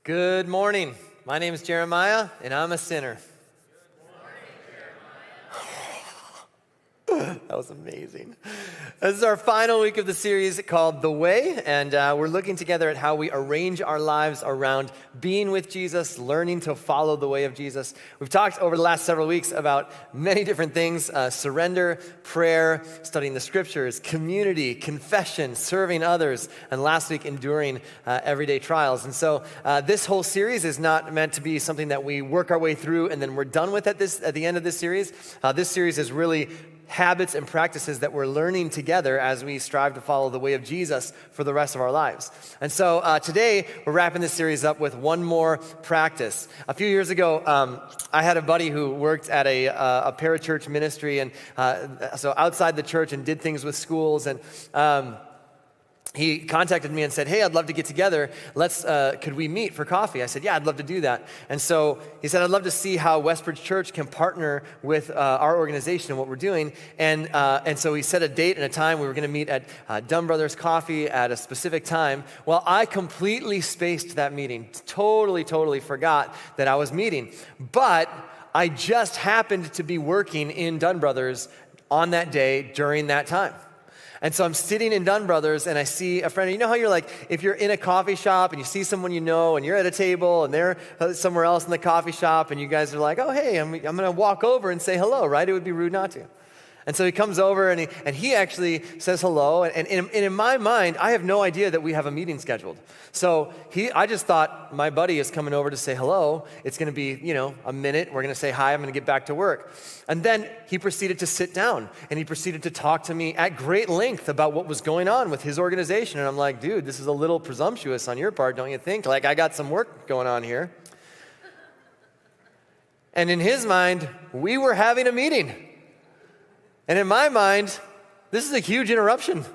Good morning. My name is Jeremiah, and I'm a sinner. That was amazing. This is our final week of the series called The Way, and we're looking together at how we arrange our lives around being with Jesus, learning to follow the way of Jesus. We've talked over the last several weeks about many different things: surrender, prayer, studying the scriptures, community, confession, serving others, and last week, enduring everyday trials. And so this whole series is not meant to be something that we work our way through and then we're done with at the end of this series. This series is really habits and practices that we're learning together as we strive to follow the way of Jesus for the rest of our lives. And so today, we're wrapping this series up with one more practice. A few years ago, I had a buddy who worked at a parachurch ministry, and so outside the church, and did things with schools, and he contacted me and said, "Hey, I'd love to get together. Could we meet for coffee?" I said, "Yeah, I'd love to do that." And so he said, "I'd love to see how Westbridge Church can partner with our organization and what we're doing." And so we set a date and a time. We were going to meet at Dunn Brothers Coffee at a specific time. Well, I completely spaced that meeting. Totally forgot that I was meeting. But I just happened to be working in Dunn Brothers on that day during that time. And so I'm sitting in Dunn Brothers and I see a friend. You know how you're like, if you're in a coffee shop and you see someone you know and you're at a table and they're somewhere else in the coffee shop and you guys are like, "Oh, hey, I'm going to walk over and say hello," right? It would be rude not to. And so he comes over and he actually says hello. And in my mind, I have no idea that we have a meeting scheduled. So I just thought my buddy is coming over to say hello. It's going to be, a minute. We're going to say hi. I'm going to get back to work. And then he proceeded to sit down and he proceeded to talk to me at great length about what was going on with his organization. And I'm like, "Dude, this is a little presumptuous on your part, don't you think? Like, I got some work going on here." And in his mind, we were having a meeting. And in my mind, this is a huge interruption.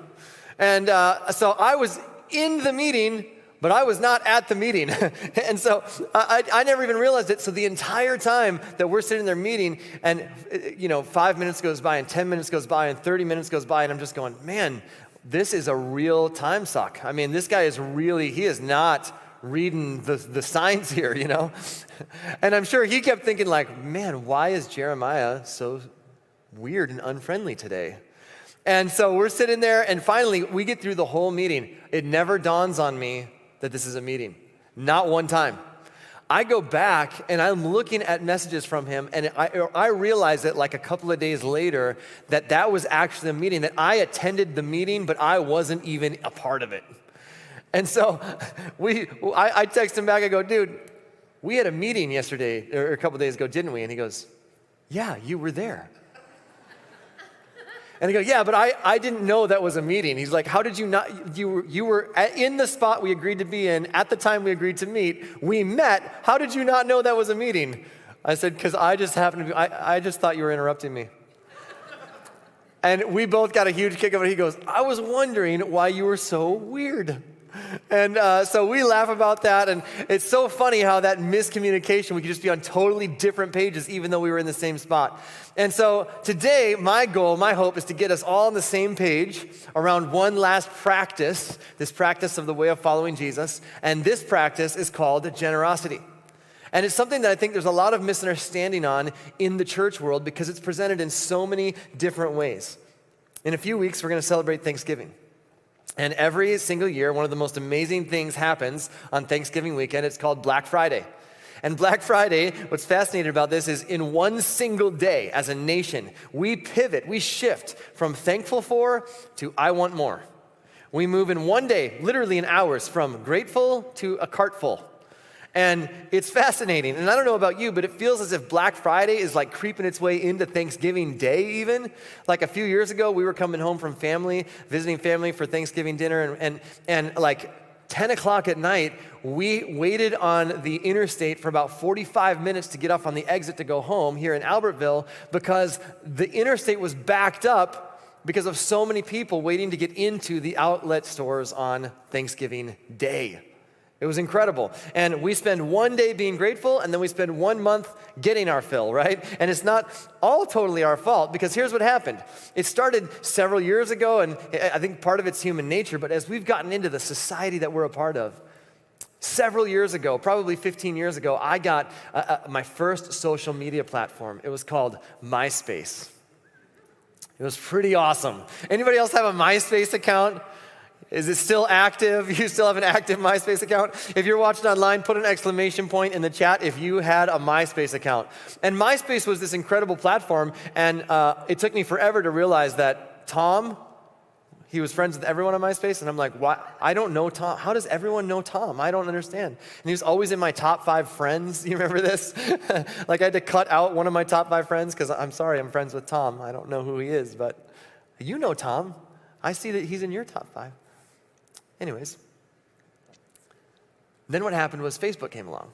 And so I was in the meeting, but I was not at the meeting. And so I never even realized it. So the entire time that we're sitting there meeting, and 5 minutes goes by, and 10 minutes goes by, and 30 minutes goes by, and I'm just going, "Man, this is a real time suck." I mean, this guy he is not reading the signs here, And I'm sure he kept thinking like, "Man, why is Jeremiah so weird and unfriendly today?" And so we're sitting there, and finally we get through the whole meeting. It never dawns on me that this is a meeting. Not one time. I go back and I'm looking at messages from him, and I realize that like a couple of days later that was actually a meeting, that I attended the meeting, but I wasn't even a part of it. And so I text him back. I go, "Dude, we had a meeting yesterday, or a couple of days ago, didn't we?" And he goes, "Yeah, you were there." And I go, "Yeah, but I didn't know that was a meeting." He's like, "How did you not? You were in the spot we agreed to be in at the time we agreed to meet. We met. How did you not know that was a meeting?" I said, "Because I just happened to be, I just thought you were interrupting me." And we both got a huge kick of it. He goes, "I was wondering why you were so weird." And so we laugh about that, and it's so funny how that miscommunication, we could just be on totally different pages even though we were in the same spot. And so today, my goal, my hope is to get us all on the same page around one last practice, this practice of the way of following Jesus, and this practice is called generosity. And it's something that I think there's a lot of misunderstanding on in the church world because it's presented in so many different ways. In a few weeks, we're going to celebrate Thanksgiving. And every single year, one of the most amazing things happens on Thanksgiving weekend. It's called Black Friday. And Black Friday, what's fascinating about this is in one single day as a nation, we pivot, we shift from thankful for to I want more. We move in one day, literally in hours, from grateful to a cart full. And it's fascinating. And I don't know about you, but it feels as if Black Friday is like creeping its way into Thanksgiving Day even. Like a few years ago, we were coming home from visiting family for Thanksgiving dinner. And like 10 o'clock at night, we waited on the interstate for about 45 minutes to get off on the exit to go home here in Albertville because the interstate was backed up because of so many people waiting to get into the outlet stores on Thanksgiving Day. It was incredible. And we spend one day being grateful, and then we spend 1 month getting our fill, right? And it's not all totally our fault, because here's what happened. It started several years ago, and I think part of it's human nature, but as we've gotten into the society that we're a part of, Several years ago, probably 15 years ago, I got my first social media platform. It was called MySpace. It was pretty awesome. Anybody else have a MySpace account? Is it still active? You still have an active MySpace account? If you're watching online, put an exclamation point in the chat if you had a MySpace account. And MySpace was this incredible platform, and it took me forever to realize that Tom, he was friends with everyone on MySpace, and I'm like, why? I don't know Tom. How does everyone know Tom? I don't understand. And he was always in my top 5 friends. You remember this? Like I had to cut out one of my top 5 friends because I'm sorry, I'm friends with Tom. I don't know who he is, but you know Tom. I see that he's in your top 5. Anyways, then what happened was Facebook came along.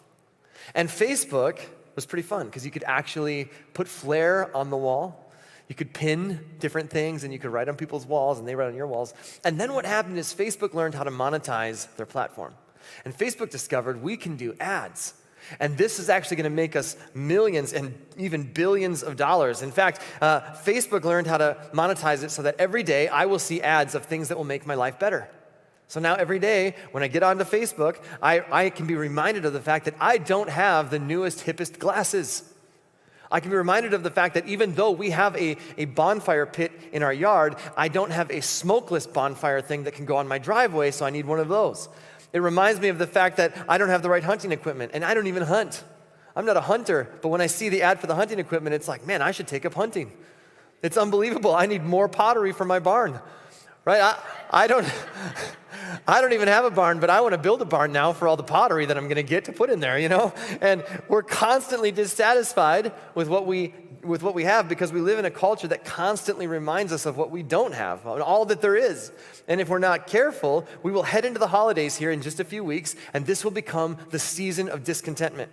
And Facebook was pretty fun because you could actually put flair on the wall. You could pin different things and you could write on people's walls and they write on your walls. And then what happened is Facebook learned how to monetize their platform. And Facebook discovered we can do ads. And this is actually going to make us millions and even billions of dollars. In fact, Facebook learned how to monetize it so that every day I will see ads of things that will make my life better. So now every day when I get onto Facebook, I can be reminded of the fact that I don't have the newest, hippest glasses. I can be reminded of the fact that even though we have a bonfire pit in our yard, I don't have a smokeless bonfire thing that can go on my driveway, so I need one of those. It reminds me of the fact that I don't have the right hunting equipment, and I don't even hunt. I'm not a hunter, but when I see the ad for the hunting equipment, it's like, man, I should take up hunting. It's unbelievable. I need more pottery for my barn, right? I don't even have a barn, but I want to build a barn now for all the pottery that I'm going to get to put in there, you know? And we're constantly dissatisfied with what we have because we live in a culture that constantly reminds us of what we don't have, all that there is. And if we're not careful, we will head into the holidays here in just a few weeks, and this will become the season of discontentment.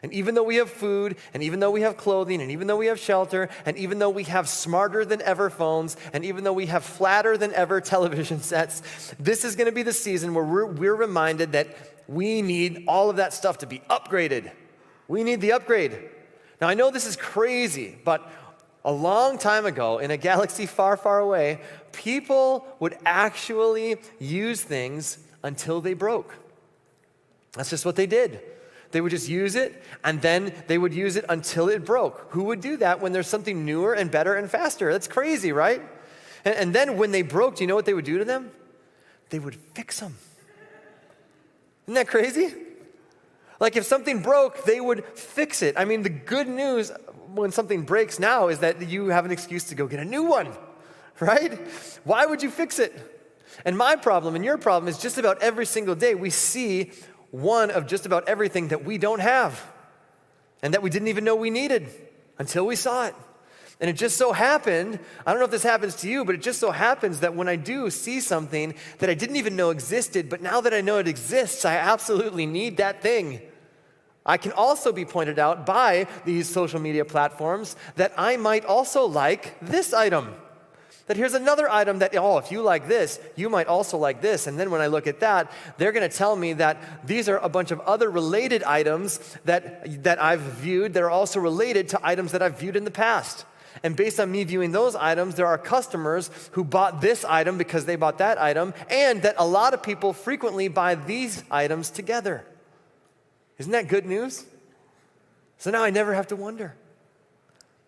And even though we have food, and even though we have clothing, and even though we have shelter, and even though we have smarter than ever phones, and even though we have flatter than ever television sets, this is going to be the season where we're reminded that we need all of that stuff to be upgraded. We need the upgrade. Now, I know this is crazy, but a long time ago, in a galaxy far, far away, people would actually use things until they broke. That's just what they did. They would just use it, and then they would use it until it broke. Who would do that when there's something newer and better and faster? That's crazy, right? And then when they broke, do you know what they would do to them? They would fix them. Isn't that crazy? Like if something broke, they would fix it. I mean, the good news when something breaks now is that you have an excuse to go get a new one, right? Why would you fix it? And my problem and your problem is just about every single day we see one of just about everything that we don't have and that we didn't even know we needed until we saw it. And it just so happened, I don't know if this happens to you, but it just so happens that when I do see something that I didn't even know existed, but now that I know it exists, I absolutely need that thing. I can also be pointed out by these social media platforms that I might also like this item. That here's another item that, oh, if you like this, you might also like this. And then when I look at that, they're going to tell me that these are a bunch of other related items that I've viewed that are also related to items that I've viewed in the past. And based on me viewing those items, there are customers who bought this item because they bought that item, and that a lot of people frequently buy these items together. Isn't that good news? So now I never have to wonder.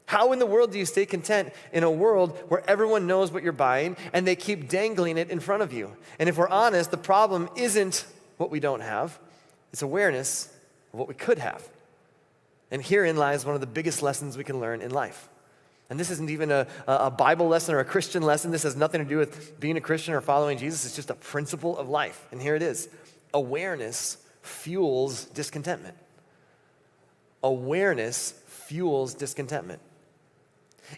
How in the world do you stay content in a world where everyone knows what you're buying and they keep dangling it in front of you? And if we're honest, the problem isn't what we don't have, it's awareness of what we could have. And herein lies one of the biggest lessons we can learn in life. And this isn't even a Bible lesson or a Christian lesson. This has nothing to do with being a Christian or following Jesus. It's just a principle of life. And here it is. Awareness fuels discontentment. Awareness fuels discontentment.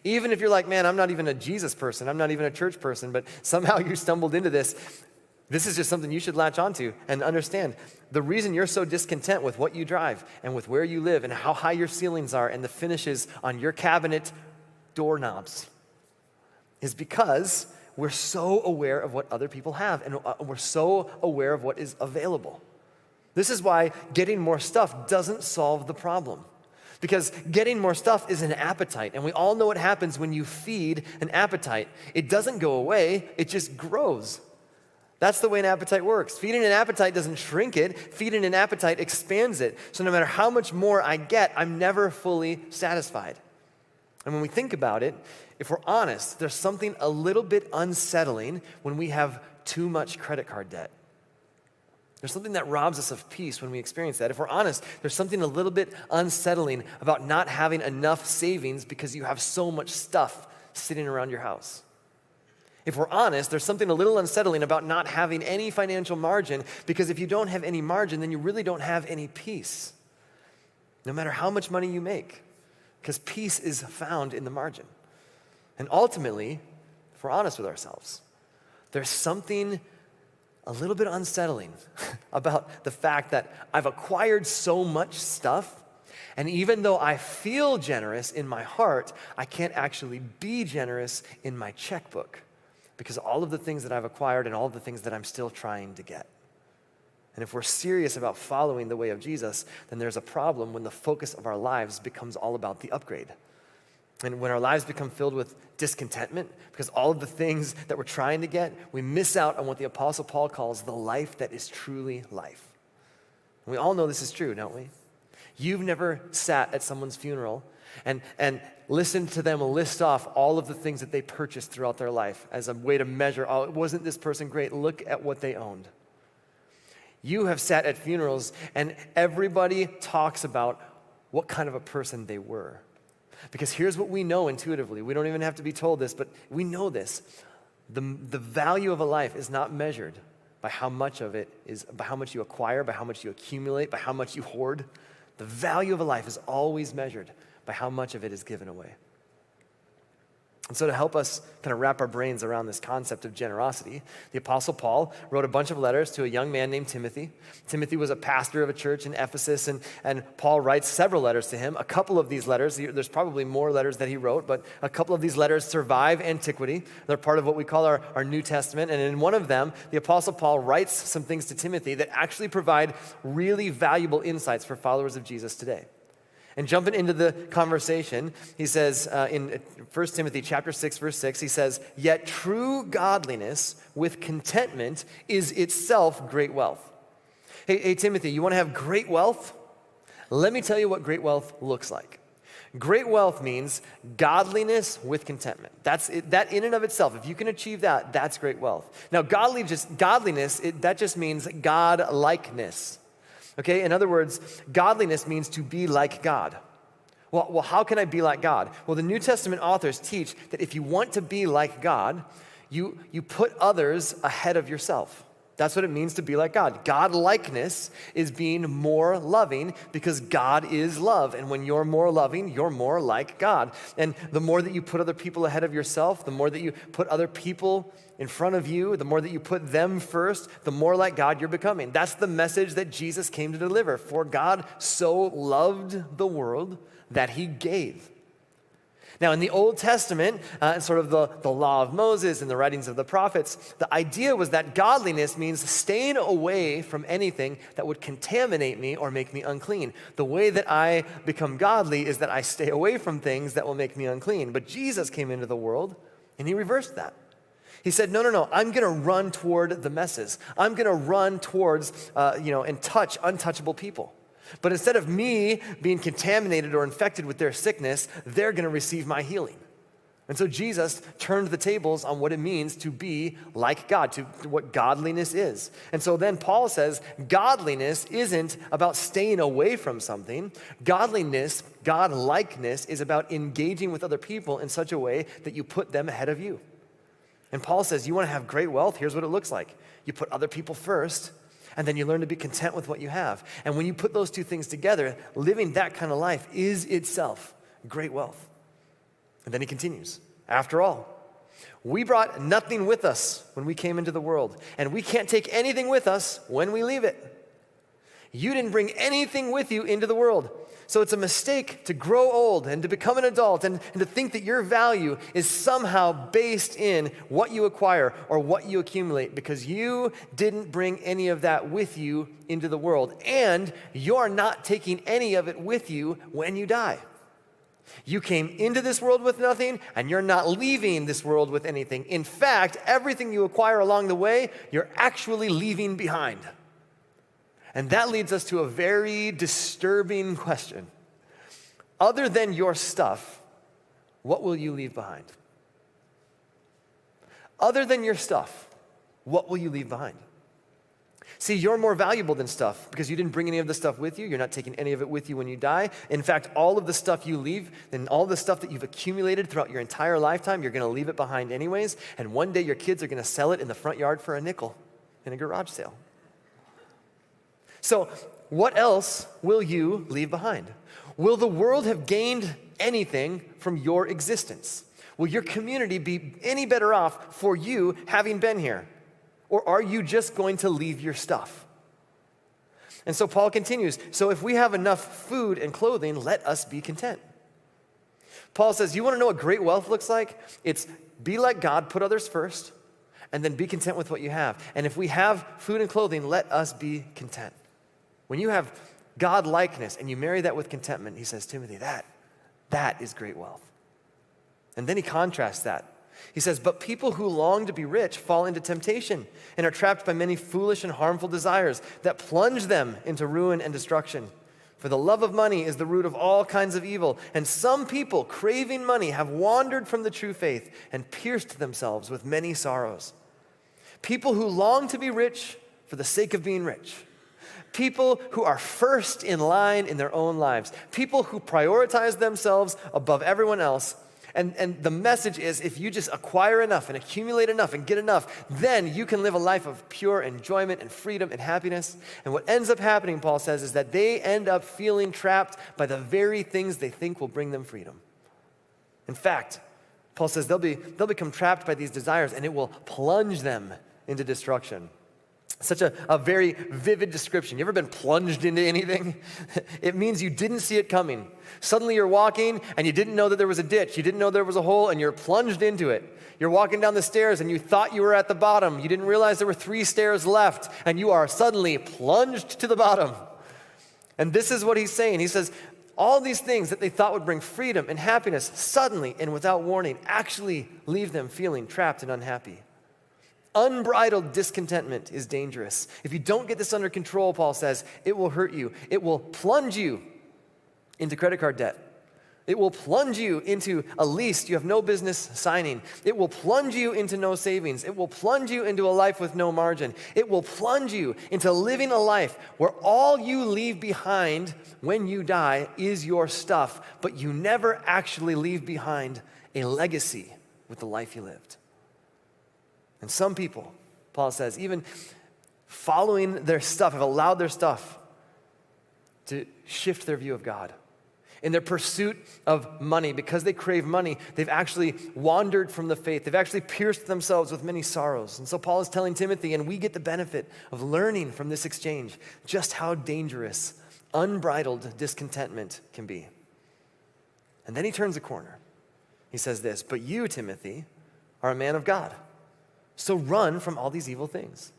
Even if you're like, man, I'm not even a Jesus person, I'm not even a church person, but somehow you stumbled into this, this is just something you should latch onto and understand. The reason you're so discontent with what you drive and with where you live and how high your ceilings are and the finishes on your cabinet doorknobs is because we're so aware of what other people have and we're so aware of what is available. This is why getting more stuff doesn't solve the problem. Because getting more stuff is an appetite, and we all know what happens when you feed an appetite. It doesn't go away, it just grows. That's the way an appetite works. Feeding an appetite doesn't shrink it. Feeding an appetite expands it. So no matter how much more I get, I'm never fully satisfied. And when we think about it, if we're honest, there's something a little bit unsettling when we have too much credit card debt. There's something that robs us of peace when we experience that. If we're honest, there's something a little bit unsettling about not having enough savings because you have so much stuff sitting around your house. If we're honest, there's something a little unsettling about not having any financial margin, because if you don't have any margin, then you really don't have any peace, no matter how much money you make, because peace is found in the margin. And ultimately, if we're honest with ourselves, there's something a little bit unsettling about the fact that I've acquired so much stuff, and even though I feel generous in my heart, I can't actually be generous in my checkbook because of all of the things that I've acquired and all of the things that I'm still trying to get. And if we're serious about following the way of Jesus, then there's a problem when the focus of our lives becomes all about the upgrade. And when our lives become filled with discontentment, because all of the things that we're trying to get, we miss out on what the Apostle Paul calls the life that is truly life. And we all know this is true, don't we? You've never sat at someone's funeral and listened to them list off all of the things that they purchased throughout their life as a way to measure, oh, wasn't this person great? Look at what they owned. You have sat at funerals and everybody talks about what kind of a person they were. Because here's what we know intuitively. We don't even have to be told this, but we know this. The value of a life is not measured by how much of it is, by how much you acquire, by how much you accumulate, by how much you hoard. The value of a life is always measured by how much of it is given away. And so to help us kind of wrap our brains around this concept of generosity, the Apostle Paul wrote a bunch of letters to a young man named Timothy. Timothy was a pastor of a church in Ephesus, and Paul writes several letters to him. A couple of these letters, there's probably more letters that he wrote, but a couple of these letters survive antiquity. They're part of what we call our New Testament, and in one of them, the Apostle Paul writes some things to Timothy that actually provide really valuable insights for followers of Jesus today. And jumping into the conversation, he says in 1 Timothy chapter 6, verse 6, he says, "Yet true godliness with contentment is itself great wealth." Hey, Timothy, you want to have great wealth? Let me tell you what great wealth looks like. Great wealth means godliness with contentment. That's it, that in and of itself. If you can achieve that, that's great wealth. Now, godliness, that just means God-likeness. Okay, in other words, godliness means to be like God. Well, how can I be like God? Well, the New Testament authors teach that if you want to be like God, you put others ahead of yourself. That's what it means to be like God. God-likeness is being more loving because God is love. And when you're more loving, you're more like God. And the more that you put other people ahead of yourself, the more that you put other people in front of you, the more that you put them first, the more like God you're becoming. That's the message that Jesus came to deliver. For God so loved the world that he gave. Now, in the Old Testament, sort of the law of Moses and the writings of the prophets, the idea was that godliness means staying away from anything that would contaminate me or make me unclean. The way that I become godly is that I stay away from things that will make me unclean. But Jesus came into the world and he reversed that. He said, no, I'm going to run toward the messes. I'm going to run towards, and touch untouchable people. But instead of me being contaminated or infected with their sickness, they're going to receive my healing. And so Jesus turned the tables on what it means to be like God, to what godliness is. And so then Paul says, godliness isn't about staying away from something. Godliness, God-likeness, is about engaging with other people in such a way that you put them ahead of you. And Paul says, you want to have great wealth? Here's what it looks like. You put other people first, and then you learn to be content with what you have. And when you put those two things together, living that kind of life is itself great wealth. And then he continues, after all, we brought nothing with us when we came into the world, and we can't take anything with us when we leave it. You didn't bring anything with you into the world. So it's a mistake to grow old and to become an adult and to think that your value is somehow based in what you acquire or what you accumulate, because you didn't bring any of that with you into the world, and you're not taking any of it with you when you die. You came into this world with nothing, and you're not leaving this world with anything. In fact, everything you acquire along the way, you're actually leaving behind. And that leads us to a very disturbing question. Other than your stuff, what will you leave behind? Other than your stuff, what will you leave behind? See, you're more valuable than stuff because you didn't bring any of the stuff with you. You're not taking any of it with you when you die. In fact, all of the stuff you leave and all the stuff that you've accumulated throughout your entire lifetime, you're going to leave it behind anyways. And one day your kids are going to sell it in the front yard for a nickel in a garage sale. So what else will you leave behind? Will the world have gained anything from your existence? Will your community be any better off for you having been here? Or are you just going to leave your stuff? And so Paul continues, so if we have enough food and clothing, let us be content. Paul says, you want to know what great wealth looks like? It's be like God, put others first, and then be content with what you have. And if we have food and clothing, let us be content. When you have God likeness and you marry that with contentment, he says, Timothy, that is great wealth. And then he contrasts that. He says, but people who long to be rich fall into temptation and are trapped by many foolish and harmful desires that plunge them into ruin and destruction. For the love of money is the root of all kinds of evil, and some people, craving money, have wandered from the true faith and pierced themselves with many sorrows. People who long to be rich for the sake of being rich. People who are first in line in their own lives. People who prioritize themselves above everyone else. And the message is, if you just acquire enough and accumulate enough and get enough, then you can live a life of pure enjoyment and freedom and happiness. And what ends up happening, Paul says, is that they end up feeling trapped by the very things they think will bring them freedom. In fact, Paul says they'll become trapped by these desires, and it will plunge them into destruction. Such a very vivid description. You ever been plunged into anything? It means you didn't see it coming. Suddenly you're walking and you didn't know that there was a ditch. You didn't know there was a hole and you're plunged into it. You're walking down the stairs and you thought you were at the bottom. You didn't realize there were 3 stairs left and you are suddenly plunged to the bottom. And this is what he's saying. He says, all these things that they thought would bring freedom and happiness suddenly and without warning actually leave them feeling trapped and unhappy. Unbridled discontentment is dangerous. If you don't get this under control, Paul says, it will hurt you. It will plunge you into credit card debt. It will plunge you into a lease you have no business signing. It will plunge you into no savings. It will plunge you into a life with no margin. It will plunge you into living a life where all you leave behind when you die is your stuff, but you never actually leave behind a legacy with the life you lived. And some people, Paul says, even following their stuff, have allowed their stuff to shift their view of God. In their pursuit of money, because they crave money, they've actually wandered from the faith. They've actually pierced themselves with many sorrows. And so Paul is telling Timothy, and we get the benefit of learning from this exchange, just how dangerous unbridled discontentment can be. And then he turns a corner. He says this, but you, Timothy, are a man of God. So run from all these evil things.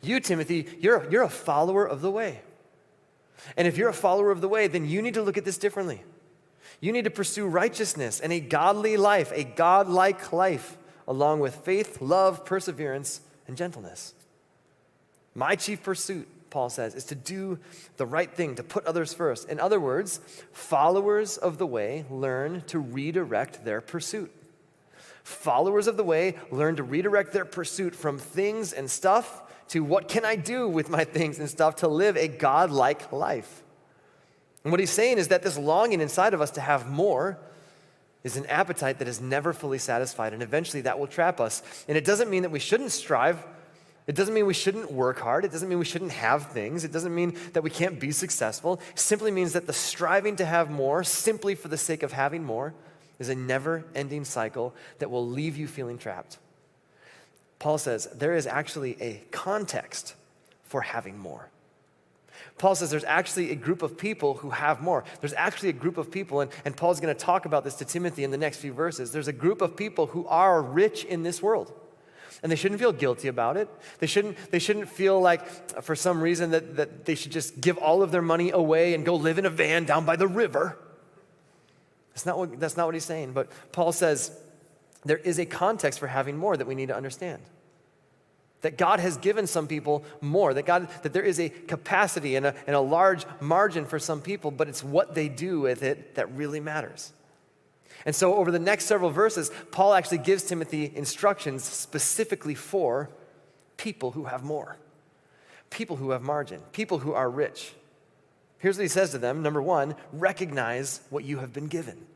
You, Timothy, you're a follower of the way. And if you're a follower of the way, then you need to look at this differently. You need to pursue righteousness and a godly life, a godlike life, along with faith, love, perseverance, and gentleness. My chief pursuit, Paul says, is to do the right thing, to put others first. In other words, followers of the way learn to redirect their pursuit. Followers of the way learn to redirect their pursuit from things and stuff to what can I do with my things and stuff to live a God-like life. And what he's saying is that this longing inside of us to have more is an appetite that is never fully satisfied, and eventually that will trap us. And it doesn't mean that we shouldn't strive. It doesn't mean we shouldn't work hard. It doesn't mean we shouldn't have things. It doesn't mean that we can't be successful. It simply means that the striving to have more simply for the sake of having more is a never-ending cycle that will leave you feeling trapped. Paul says there is actually a context for having more. Paul says there's actually a group of people who have more. There's actually a group of people, and Paul's going to talk about this to Timothy in the next few verses. There's a group of people who are rich in this world. And they shouldn't feel guilty about it. They shouldn't feel like for some reason that they should just give all of their money away and go live in a van down by the river. That's not what he's saying. But Paul says there is a context for having more that we need to understand. That God has given some people more, that there is a capacity and a large margin for some people, but it's what they do with it that really matters. And so over the next several verses, Paul actually gives Timothy instructions specifically for people who have more, people who have margin, people who are rich. Here's what he says to them. Number one, recognize what you have been given.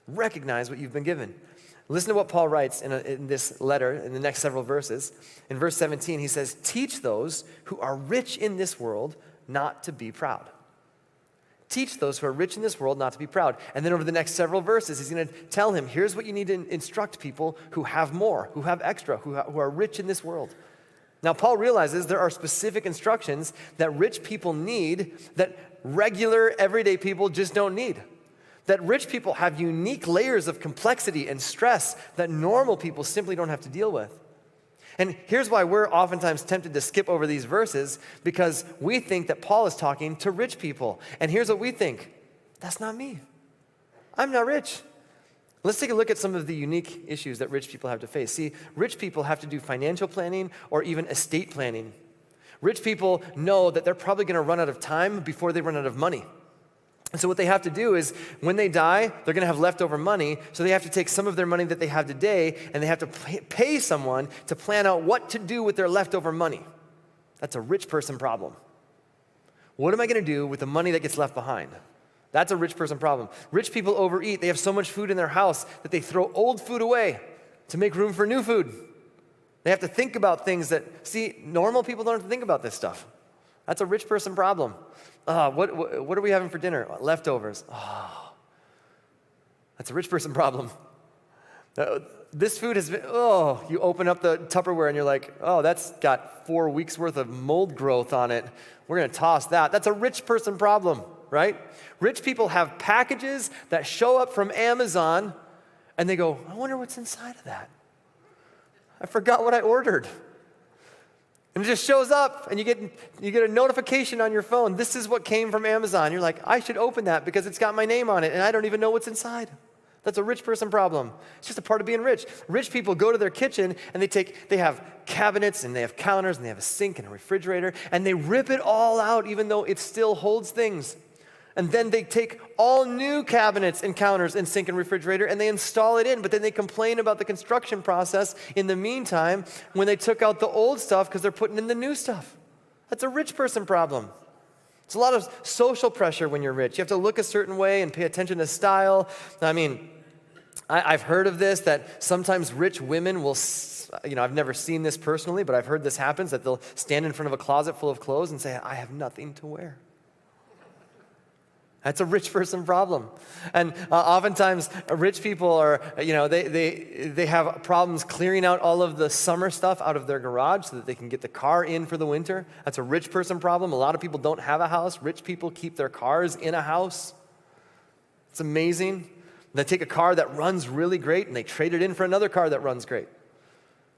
Recognize what you've been given. Listen to what Paul writes in this letter in the next several verses. In verse 17, he says, teach those who are rich in this world not to be proud. Teach those who are rich in this world not to be proud. And then over the next several verses, he's going to tell him, here's what you need to instruct people who have more, who have extra, who are rich in this world. Now, Paul realizes there are specific instructions that rich people need that regular, everyday people just don't need. That rich people have unique layers of complexity and stress that normal people simply don't have to deal with. And here's why we're oftentimes tempted to skip over these verses, because we think that Paul is talking to rich people. And here's what we think. That's not me. I'm not rich. Let's take a look at some of the unique issues that rich people have to face. See, rich people have to do financial planning or even estate planning. Rich people know that they're probably going to run out of time before they run out of money. And so what they have to do is, when they die, they're going to have leftover money, so they have to take some of their money that they have today, and they have to pay someone to plan out what to do with their leftover money. That's a rich person problem. What am I going to do with the money that gets left behind? That's a rich person problem. Rich people overeat. They have so much food in their house that they throw old food away to make room for new food. They have to think about things that, see, normal people don't have to think about this stuff. That's a rich person problem. What are we having for dinner? Leftovers. That's a rich person problem. This food has been, you open up the Tupperware and you're like, that's got 4 weeks worth of mold growth on it. We're going to toss that. That's a rich person problem, right? Rich people have packages that show up from Amazon and they go, I wonder what's inside of that. I forgot what I ordered. And it just shows up, and you get a notification on your phone. This is what came from Amazon. You're like, I should open that because it's got my name on it, and I don't even know what's inside. That's a rich person problem. It's just a part of being rich. Rich people go to their kitchen, and they have cabinets, and they have counters, and they have a sink and a refrigerator, and they rip it all out even though it still holds things. And then they take all new cabinets and counters and sink and refrigerator and they install it in, but then they complain about the construction process in the meantime when they took out the old stuff because they're putting in the new stuff. That's a rich person problem. It's a lot of social pressure when you're rich. You have to look a certain way and pay attention to style. I mean, I've heard of this, that sometimes rich women will, I've never seen this personally, but I've heard this happens, that they'll stand in front of a closet full of clothes and say, I have nothing to wear. That's a rich person problem. And oftentimes, rich people are, they have problems clearing out all of the summer stuff out of their garage so that they can get the car in for the winter. That's a rich person problem. A lot of people don't have a house. Rich people keep their cars in a house. It's amazing. They take a car that runs really great and they trade it in for another car that runs great.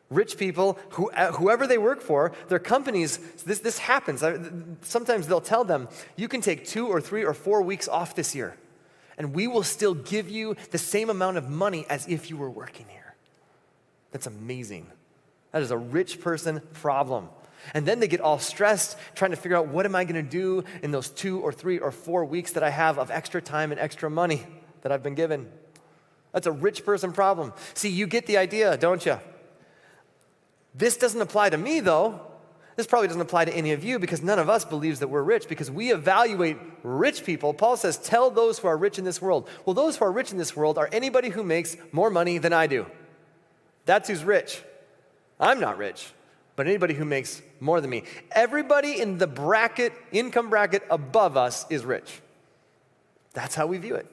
Rich people, whoever they work for, their companies, this happens. Sometimes they'll tell them, you can take 2 or 3 or 4 weeks off this year, and we will still give you the same amount of money as if you were working here. That's amazing. That is a rich person problem. And then they get all stressed trying to figure out, what am I going to do in those 2 or 3 or 4 weeks that I have of extra time and extra money that I've been given? That's a rich person problem. See, you get the idea, don't you? This doesn't apply to me, though. This probably doesn't apply to any of you because none of us believes that we're rich because we evaluate rich people. Paul says, tell those who are rich in this world. Well, those who are rich in this world are anybody who makes more money than I do. That's who's rich. I'm not rich, but anybody who makes more than me. Everybody in the income bracket above us is rich. That's how we view it.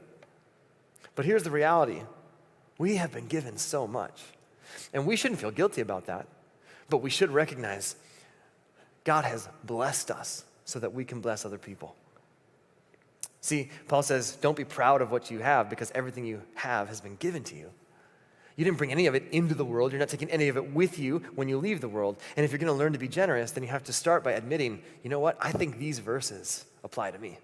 But here's the reality. We have been given so much. And we shouldn't feel guilty about that. But we should recognize God has blessed us so that we can bless other people. See, Paul says, don't be proud of what you have because everything you have has been given to you. You didn't bring any of it into the world. You're not taking any of it with you when you leave the world. And if you're going to learn to be generous, then you have to start by admitting, you know what? I think these verses apply to me.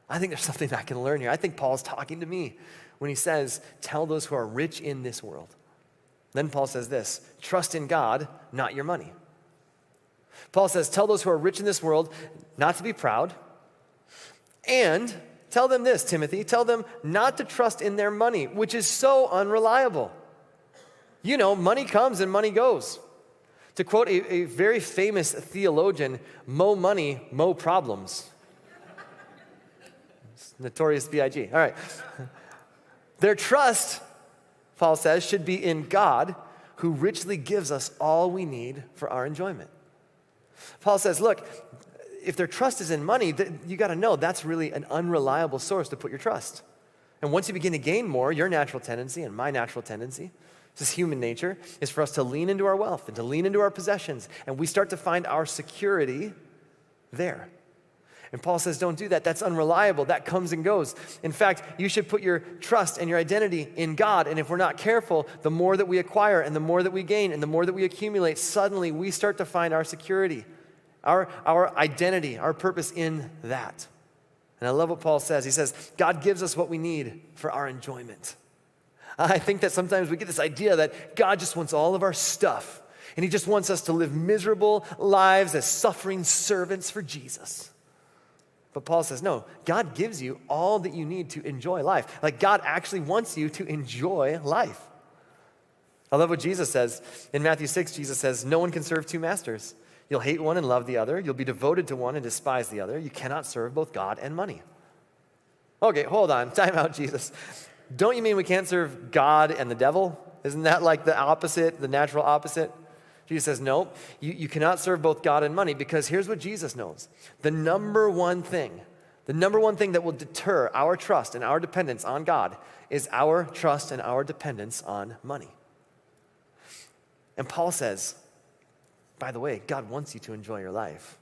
I think there's something I can learn here. I think Paul's talking to me when he says, tell those who are rich in this world. Then Paul says this, trust in God, not your money. Paul says, tell those who are rich in this world not to be proud. And tell them this, Timothy, tell them not to trust in their money, which is so unreliable. You know, money comes and money goes. To quote a very famous theologian, mo money, mo problems. Notorious B.I.G. All right. Their trust, Paul says, should be in God, who richly gives us all we need for our enjoyment. Paul says, look, if their trust is in money, you got to know that's really an unreliable source to put your trust. And once you begin to gain more, your natural tendency and my natural tendency, this is human nature, is for us to lean into our wealth and to lean into our possessions. And we start to find our security there. And Paul says, don't do that. That's unreliable. That comes and goes. In fact, you should put your trust and your identity in God. And if we're not careful, the more that we acquire and the more that we gain and the more that we accumulate, suddenly we start to find our security, our identity, our purpose in that. And I love what Paul says. He says, God gives us what we need for our enjoyment. I think that sometimes we get this idea that God just wants all of our stuff. And he just wants us to live miserable lives as suffering servants for Jesus. But Paul says, no, God gives you all that you need to enjoy life. Like God actually wants you to enjoy life. I love what Jesus says. In Matthew 6, Jesus says, no one can serve two masters. You'll hate one and love the other. You'll be devoted to one and despise the other. You cannot serve both God and money. Okay, hold on. Time out, Jesus. Don't you mean we can't serve God and the devil? Isn't that like the opposite, the natural opposite? Jesus says, no, you cannot serve both God and money, because here's what Jesus knows. The number one thing that will deter our trust and our dependence on God is our trust and our dependence on money. And Paul says, by the way, God wants you to enjoy your life.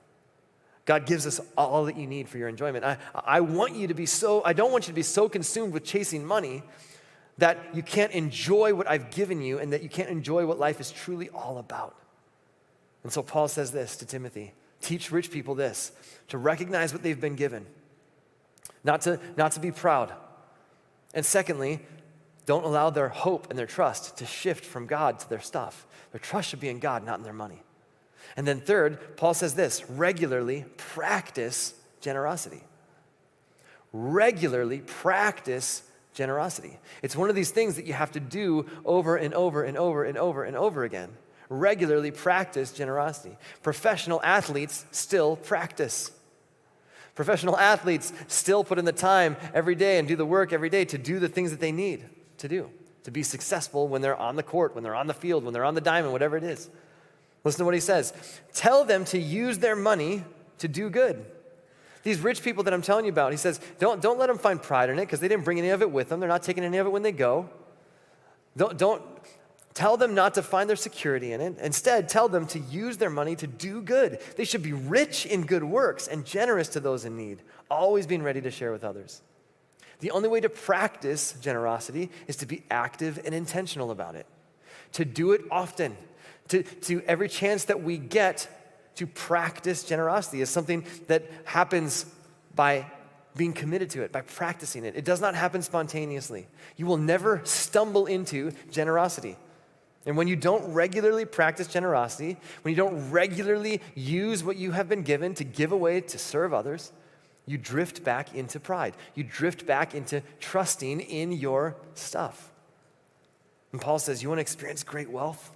God gives us all that you need for your enjoyment. I don't want you to be so consumed with chasing money that you can't enjoy what I've given you and that you can't enjoy what life is truly all about. And so Paul says this to Timothy, teach rich people this, to recognize what they've been given, not to be proud. And secondly, don't allow their hope and their trust to shift from God to their stuff. Their trust should be in God, not in their money. And then third, Paul says this, regularly practice generosity. Regularly practice generosity. It's one of these things that you have to do over and over and over and over and over again. Regularly practice generosity. Professional athletes still practice. Professional athletes still put in the time every day and do the work every day to do the things that they need to do, to be successful when they're on the court, when they're on the field, when they're on the diamond, whatever it is. Listen to what he says. Tell them to use their money to do good. These rich people that I'm telling you about, he says, don't let them find pride in it because they didn't bring any of it with them. They're not taking any of it when they go. Don't tell them not to find their security in it. Instead, tell them to use their money to do good. They should be rich in good works and generous to those in need, always being ready to share with others. The only way to practice generosity is to be active and intentional about it, to do it often, to every chance that we get to practice generosity is something that happens by being committed to it, by practicing it. It does not happen spontaneously. You will never stumble into generosity. And when you don't regularly practice generosity, when you don't regularly use what you have been given to give away to serve others, you drift back into pride. You drift back into trusting in your stuff. And Paul says, you want to experience great wealth?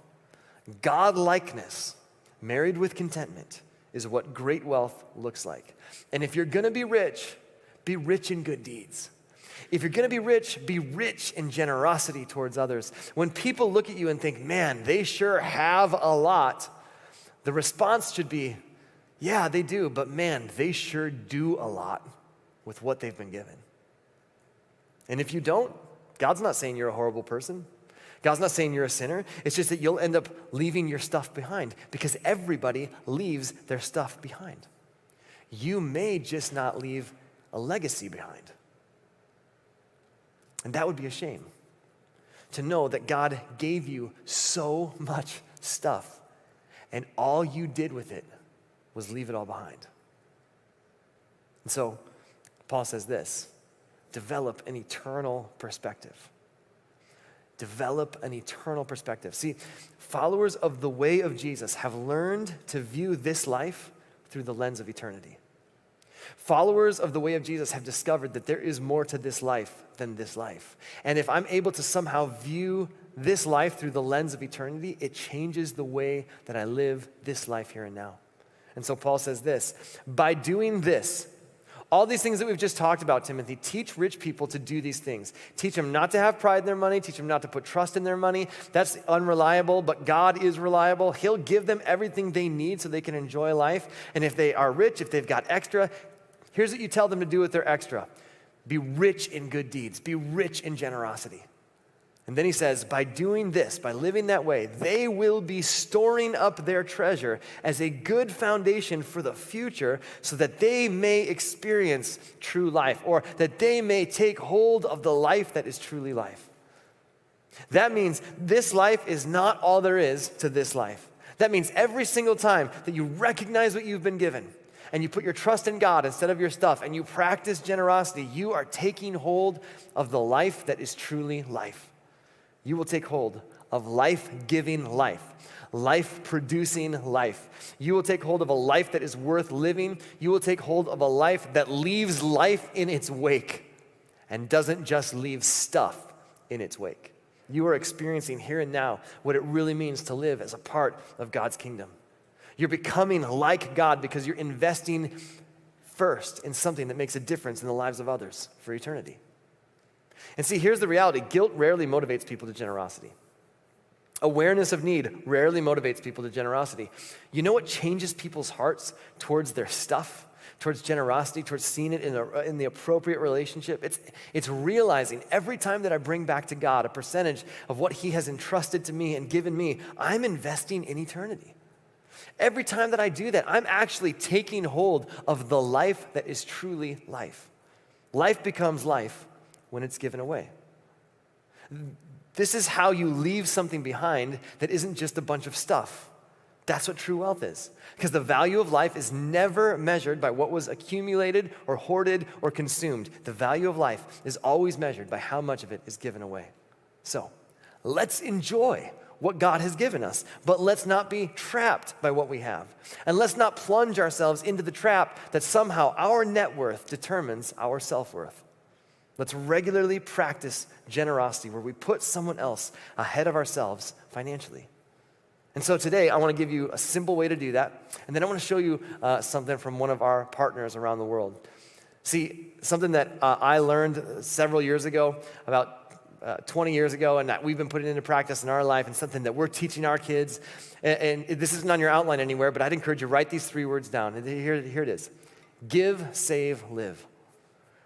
God-likeness, married with contentment, is what great wealth looks like. And if you're going to be rich in good deeds. If you're going to be rich in generosity towards others. When people look at you and think, man, they sure have a lot, the response should be, yeah, they do, but man, they sure do a lot with what they've been given. And if you don't, God's not saying you're a horrible person. God's not saying you're a sinner. It's just that you'll end up leaving your stuff behind because everybody leaves their stuff behind. You may just not leave a legacy behind. And that would be a shame, to know that God gave you so much stuff and all you did with it was leave it all behind. And so Paul says this: develop an eternal perspective. Develop an eternal perspective. See, followers of the way of Jesus have learned to view this life through the lens of eternity. Followers of the way of Jesus have discovered that there is more to this life than this life. And if I'm able to somehow view this life through the lens of eternity, it changes the way that I live this life here and now. And so Paul says this: by doing this, all these things that we've just talked about, Timothy, teach rich people to do these things. Teach them not to have pride in their money. Teach them not to put trust in their money. That's unreliable, but God is reliable. He'll give them everything they need so they can enjoy life. And if they are rich, if they've got extra, here's what you tell them to do with their extra: be rich in good deeds. Be rich in generosity. And then he says, by doing this, by living that way, they will be storing up their treasure as a good foundation for the future so that they may experience true life, or that they may take hold of the life that is truly life. That means this life is not all there is to this life. That means every single time that you recognize what you've been given and you put your trust in God instead of your stuff and you practice generosity, you are taking hold of the life that is truly life. You will take hold of life-giving life, life-producing life. You will take hold of a life that is worth living. You will take hold of a life that leaves life in its wake and doesn't just leave stuff in its wake. You are experiencing here and now what it really means to live as a part of God's kingdom. You're becoming like God because you're investing first in something that makes a difference in the lives of others for eternity. And see, here's the reality. Guilt rarely motivates people to generosity. Awareness of need rarely motivates people to generosity. You know what changes people's hearts towards their stuff, towards generosity, towards seeing it in the appropriate relationship? It's realizing every time that I bring back to God a percentage of what He has entrusted to me and given me, I'm investing in eternity. Every time that I do that, I'm actually taking hold of the life that is truly life. Life becomes life when it's given away. This is how you leave something behind that isn't just a bunch of stuff. That's what true wealth is. Because the value of life is never measured by what was accumulated or hoarded or consumed. The value of life is always measured by how much of it is given away. So, let's enjoy what God has given us, but let's not be trapped by what we have. And let's not plunge ourselves into the trap that somehow our net worth determines our self-worth. Let's regularly practice generosity where we put someone else ahead of ourselves financially. And so today, I want to give you a simple way to do that. And then I want to show you something from one of our partners around the world. See, something that I learned several years ago, about 20 years ago, and that we've been putting into practice in our life, and something that we're teaching our kids. And this isn't on your outline anywhere, but I'd encourage you to write these 3 words down. And here it is. Give, save, live.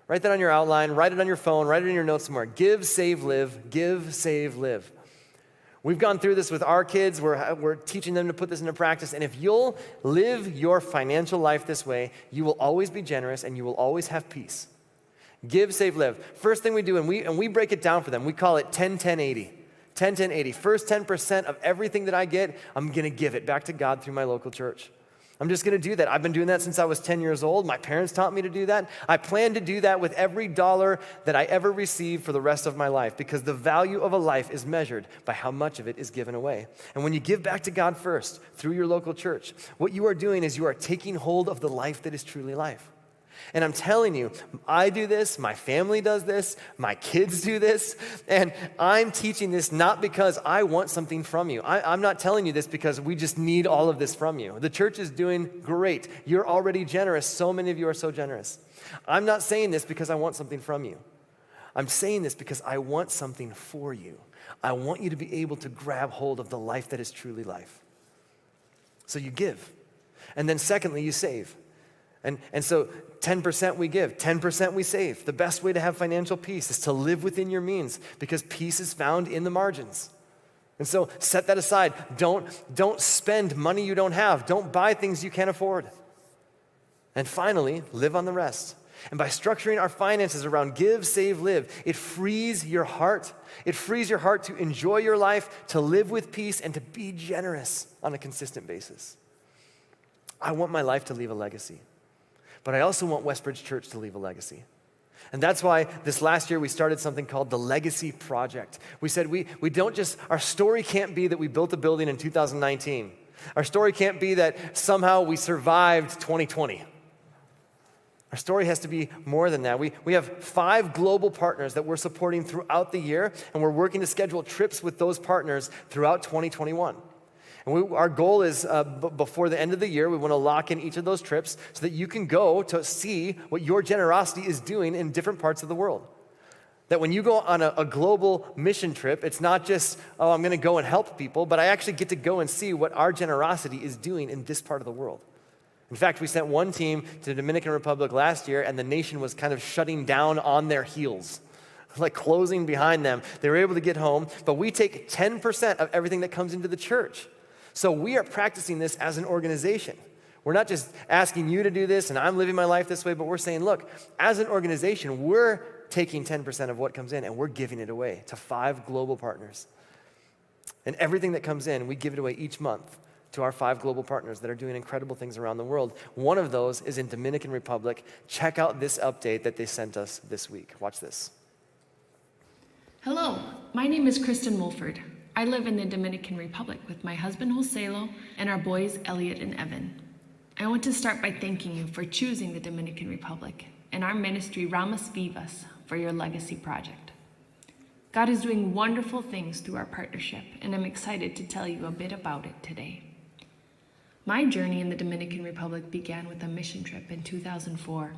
Write that on your outline, write it on your phone, write it in your notes somewhere. Give, save, live. Give, save, live. We've gone through this with our kids. We're teaching them to put this into practice. And if you'll live your financial life this way, you will always be generous and you will always have peace. Give, save, live. First thing we do, and we break it down for them, we call it 10-10-80. 10-10-80. First 10% of everything that I get, I'm going to give it back to God through my local church. I'm just going to do that. I've been doing that since I was 10 years old. My parents taught me to do that. I plan to do that with every dollar that I ever receive for the rest of my life, because the value of a life is measured by how much of it is given away. And when you give back to God first through your local church, what you are doing is you are taking hold of the life that is truly life. And I'm telling you, I do this, my family does this, my kids do this, and I'm teaching this not because I want something from you. I'm not telling you this because we just need all of this from you. The church is doing great. You're already generous. So many of you are so generous. I'm not saying this because I want something from you. I'm saying this because I want something for you. I want you to be able to grab hold of the life that is truly life. So you give. And then secondly, you save. And so 10% we give, 10% we save. The best way to have financial peace is to live within your means, because peace is found in the margins. And so set that aside. Don't spend money you don't have. Don't buy things you can't afford. And finally, live on the rest. And by structuring our finances around give, save, live, it frees your heart. It frees your heart to enjoy your life, to live with peace, and to be generous on a consistent basis. I want my life to leave a legacy. But I also want Westbridge Church to leave a legacy. And that's why this last year we started something called the Legacy Project. We said we don't just, our story can't be that we built a building in 2019. Our story can't be that somehow we survived 2020. Our story has to be more than that. We have 5 global partners that we're supporting throughout the year, and we're working to schedule trips with those partners throughout 2021. And our goal is before the end of the year, we want to lock in each of those trips so that you can go to see what your generosity is doing in different parts of the world. That when you go on a global mission trip, it's not just, oh, I'm going to go and help people, but I actually get to go and see what our generosity is doing in this part of the world. In fact, we sent one team to the Dominican Republic last year, and the nation was kind of shutting down on their heels, like closing behind them. They were able to get home, but we take 10% of everything that comes into the church. So we are practicing this as an organization. We're not just asking you to do this and I'm living my life this way, but we're saying, look, as an organization, we're taking 10% of what comes in and we're giving it away to 5 global partners. And everything that comes in, we give it away each month to our 5 global partners that are doing incredible things around the world. One of those is in Dominican Republic. Check out this update that they sent us this week. Watch this. Hello, my name is Kristen Wolford. I live in the Dominican Republic with my husband Joselo and our boys Elliot and Evan. I want to start by thanking you for choosing the Dominican Republic and our ministry Ramas Vivas for your legacy project. God is doing wonderful things through our partnership, and I'm excited to tell you a bit about it today. My journey in the Dominican Republic began with a mission trip in 2004.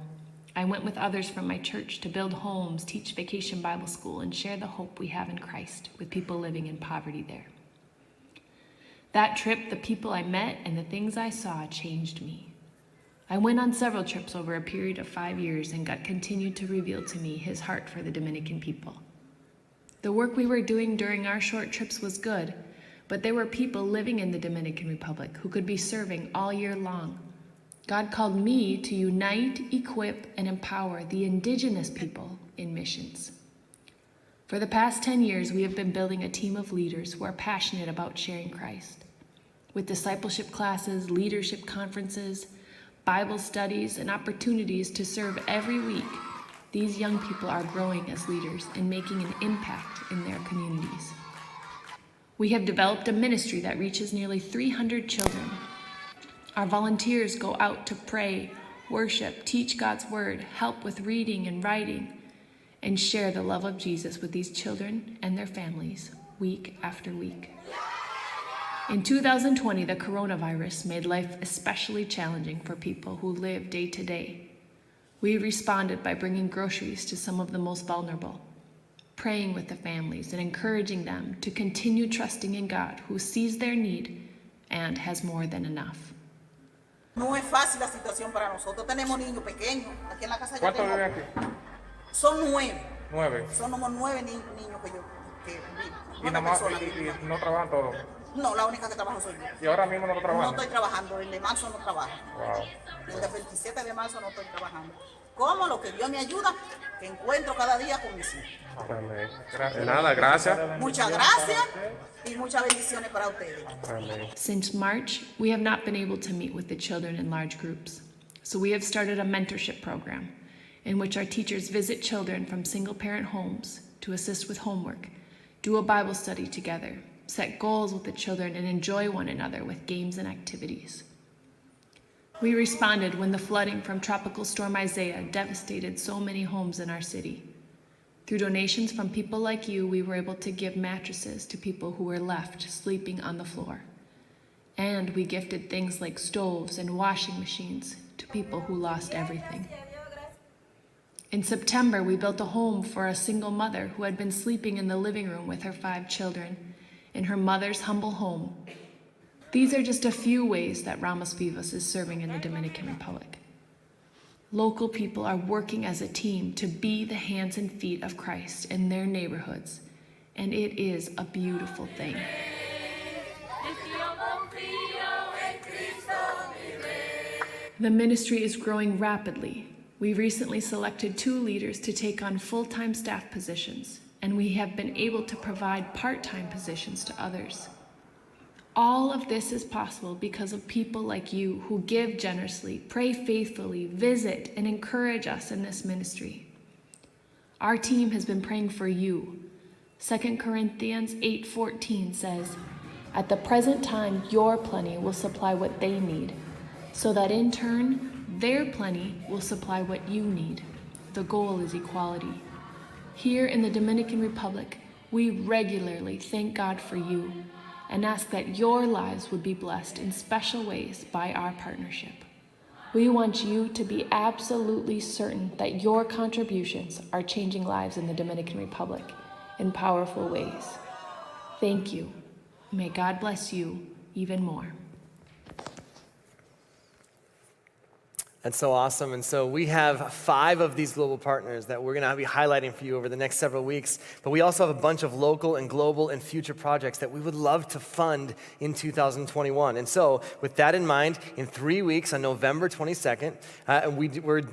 I went with others from my church to build homes, teach Vacation Bible School, and share the hope we have in Christ with people living in poverty there. That trip, the people I met and the things I saw changed me. I went on several trips over a period of 5 years, and God continued to reveal to me his heart for the Dominican people. The work we were doing during our short trips was good, but there were people living in the Dominican Republic who could be serving all year long. God called me to unite, equip, and empower the indigenous people in missions. For the past 10 years, we have been building a team of leaders who are passionate about sharing Christ. With discipleship classes, leadership conferences, Bible studies, and opportunities to serve every week, these young people are growing as leaders and making an impact in their communities. We have developed a ministry that reaches nearly 300 children. Our volunteers go out to pray, worship, teach God's word, help with reading and writing, and share the love of Jesus with these children and their families week after week. In 2020, the coronavirus made life especially challenging for people who live day to day. We responded by bringing groceries to some of the most vulnerable, praying with the families and encouraging them to continue trusting in God, who sees their need and has more than enough. No es fácil la situación para nosotros. Tenemos niños pequeños. Aquí en la casa yo ¿Cuántos tengo. viven aquí? Son 9. 9. Somos 9 niños que Y, nada más, y no trabajan todos. No, la única que trabajo soy yo. Y ahora mismo no No trabajan. estoy trabajando. El de marzo no trabajo. Wow. Desde el 27 de marzo no estoy trabajando. ¿Cómo? Lo que Dios me ayuda, que encuentro cada día con mis hijos. Amén. De nada, gracias. Muchas gracias y muchas bendiciones para ustedes. Amén. Since March, we have not been able to meet with the children in large groups. So we have started a mentorship program in which our teachers visit children from single-parent homes to assist with homework, do a Bible study together, set goals with the children, and enjoy one another with games and activities. We responded when the flooding from Tropical Storm Isaiah devastated so many homes in our city. Through donations from people like you, we were able to give mattresses to people who were left sleeping on the floor. And we gifted things like stoves and washing machines to people who lost everything. In September, we built a home for a single mother who had been sleeping in the living room with her 5 children in her mother's humble home. These are just a few ways that Ramas Vivas is serving in the Dominican Republic. Local people are working as a team to be the hands and feet of Christ in their neighborhoods, and it is a beautiful thing. The ministry is growing rapidly. We recently selected 2 leaders to take on full-time staff positions, and we have been able to provide part-time positions to others. All of this is possible because of people like you who give generously, pray faithfully, visit, and encourage us in this ministry. Our team has been praying for you. 2 Corinthians 8:14 says, "At the present time, your plenty will supply what they need, so that in turn, their plenty will supply what you need." The goal is equality. Here in the Dominican Republic, we regularly thank God for you and ask that your lives would be blessed in special ways by our partnership. We want you to be absolutely certain that your contributions are changing lives in the Dominican Republic in powerful ways. Thank you. May God bless you even more. That's so awesome. And so we have 5 of these global partners that we're going to be highlighting for you over the next several weeks. But we also have a bunch of local and global and future projects that we would love to fund in 2021. And so with that in mind, in 3 weeks on November 22nd, we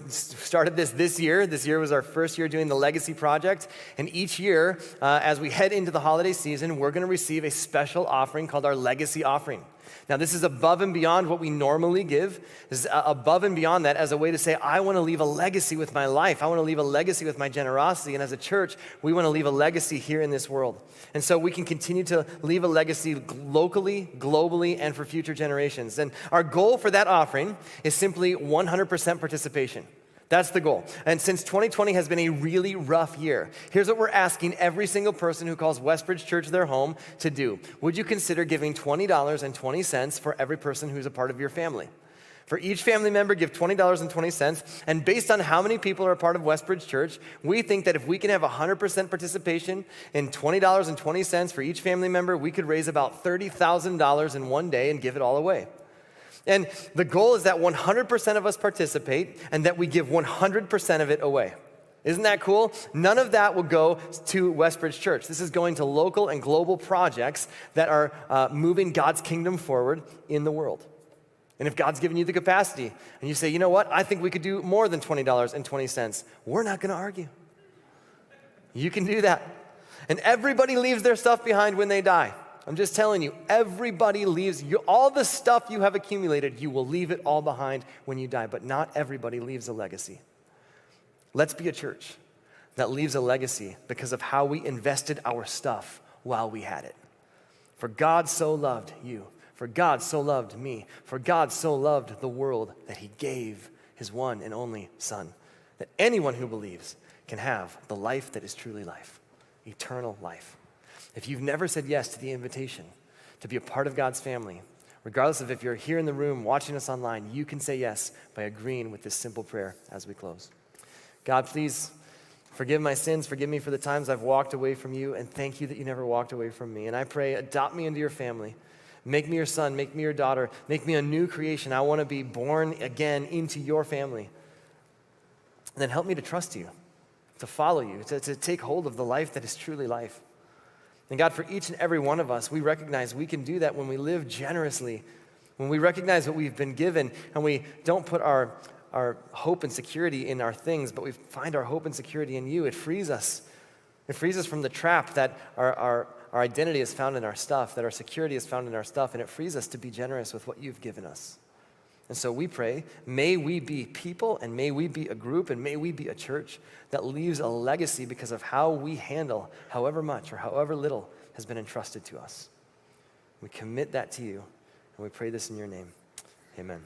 started this year. This year was our first year doing the Legacy Project. And each year, as we head into the holiday season, we're going to receive a special offering called our Legacy Offering. Now, this is above and beyond what we normally give. This is above and beyond that as a way to say, I want to leave a legacy with my life. I want to leave a legacy with my generosity. And as a church, we want to leave a legacy here in this world. And so we can continue to leave a legacy locally, globally, and for future generations. And our goal for that offering is simply 100% participation. That's the goal. And since 2020 has been a really rough year, here's what we're asking every single person who calls Westbridge Church their home to do. Would you consider giving $20.20 for every person who's a part of your family? For each family member, give $20.20. And based on how many people are a part of Westbridge Church, we think that if we can have 100% participation in $20.20 for each family member, we could raise about $30,000 in one day and give it all away. And the goal is that 100% of us participate and that we give 100% of it away. Isn't that cool? None of that will go to Westbridge Church. This is going to local and global projects that are moving God's kingdom forward in the world. And if God's given you the capacity and you say, you know what, I think we could do more than $20.20, we're not going to argue. You can do that. And everybody leaves their stuff behind when they die. I'm just telling you, everybody leaves all the stuff you have accumulated, you will leave it all behind when you die, but not everybody leaves a legacy. Let's be a church that leaves a legacy because of how we invested our stuff while we had it. For God so loved you, for God so loved me, for God so loved the world that he gave his one and only Son, that anyone who believes can have the life that is truly life, eternal life. If you've never said yes to the invitation to be a part of God's family, regardless of if you're here in the room watching us online, you can say yes by agreeing with this simple prayer as we close. God, please forgive my sins. Forgive me for the times I've walked away from you, and thank you that you never walked away from me. And I pray, adopt me into your family. Make me your son. Make me your daughter. Make me a new creation. I want to be born again into your family. And then help me to trust you, to follow you, to take hold of the life that is truly life. And God, for each and every one of us, we recognize we can do that when we live generously, when we recognize what we've been given, and we don't put our hope and security in our things, but we find our hope and security in you. It frees us. It frees us from the trap that our identity is found in our stuff, that our security is found in our stuff, and it frees us to be generous with what you've given us. And so we pray, may we be people, and may we be a group, and may we be a church that leaves a legacy because of how we handle however much or however little has been entrusted to us. We commit that to you, and we pray this in your name. Amen.